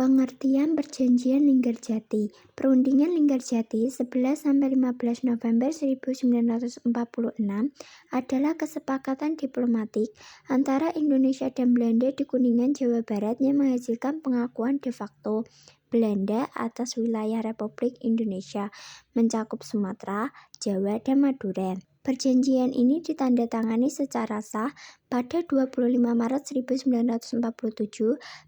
Pengertian Perjanjian Linggarjati. Perundingan Linggarjati 11–15 November 1946 adalah kesepakatan diplomatik antara Indonesia dan Belanda di Kuningan, Jawa Barat yang menghasilkan pengakuan de facto Belanda atas wilayah Republik Indonesia mencakup Sumatera, Jawa, dan Madura. Perjanjian ini ditandatangani secara sah pada 25 Maret 1947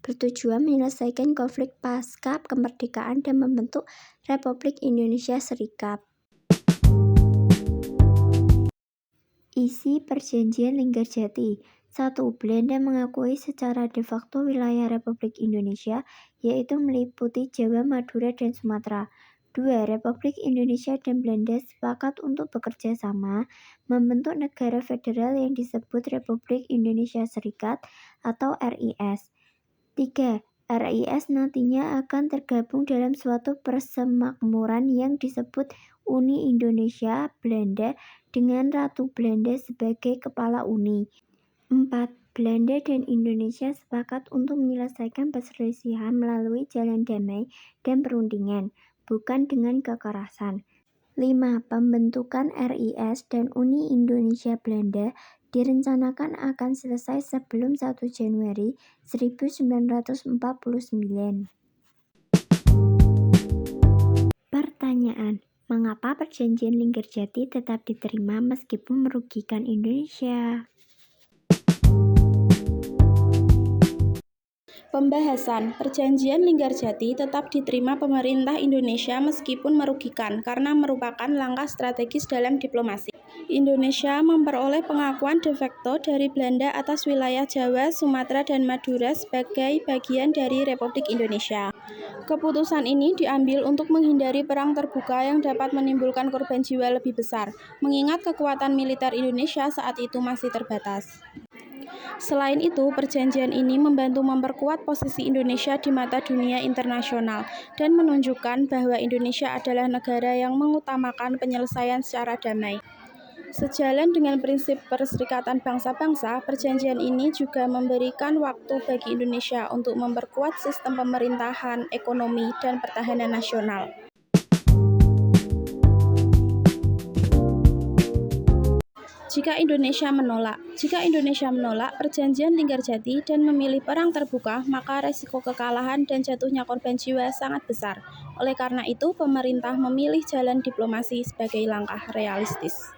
bertujuan menyelesaikan konflik pasca kemerdekaan dan membentuk Republik Indonesia Serikat. Isi Perjanjian Linggarjati. 1. Belanda mengakui secara de facto wilayah Republik Indonesia, yaitu meliputi Jawa, Madura, dan Sumatera. 2. Republik Indonesia dan Belanda sepakat untuk bekerja sama membentuk negara federal yang disebut Republik Indonesia Serikat atau RIS. 3. RIS nantinya akan tergabung dalam suatu persemakmuran yang disebut Uni Indonesia Belanda dengan Ratu Belanda sebagai kepala uni. 4. Belanda dan Indonesia sepakat untuk menyelesaikan perselisihan melalui jalan damai dan perundingan, bukan dengan kekerasan. 5. Pembentukan RIS dan Uni Indonesia Belanda direncanakan akan selesai sebelum 1 Januari 1949. Pertanyaan: mengapa Perjanjian Linggarjati tetap diterima meskipun merugikan Indonesia? Pembahasan. Perjanjian Linggarjati tetap diterima pemerintah Indonesia meskipun merugikan karena merupakan langkah strategis dalam diplomasi. Indonesia memperoleh pengakuan de facto dari Belanda atas wilayah Jawa, Sumatera, dan Madura sebagai bagian dari Republik Indonesia. Keputusan ini diambil untuk menghindari perang terbuka yang dapat menimbulkan korban jiwa lebih besar, mengingat kekuatan militer Indonesia saat itu masih terbatas. Selain itu, perjanjian ini membantu memperkuat posisi Indonesia di mata dunia internasional dan menunjukkan bahwa Indonesia adalah negara yang mengutamakan penyelesaian secara damai. Sejalan dengan prinsip Perserikatan Bangsa-Bangsa, perjanjian ini juga memberikan waktu bagi Indonesia untuk memperkuat sistem pemerintahan, ekonomi, dan pertahanan nasional. Jika Indonesia menolak Perjanjian Linggarjati dan memilih perang terbuka, maka resiko kekalahan dan jatuhnya korban jiwa sangat besar. Oleh karena itu, pemerintah memilih jalan diplomasi sebagai langkah realistis.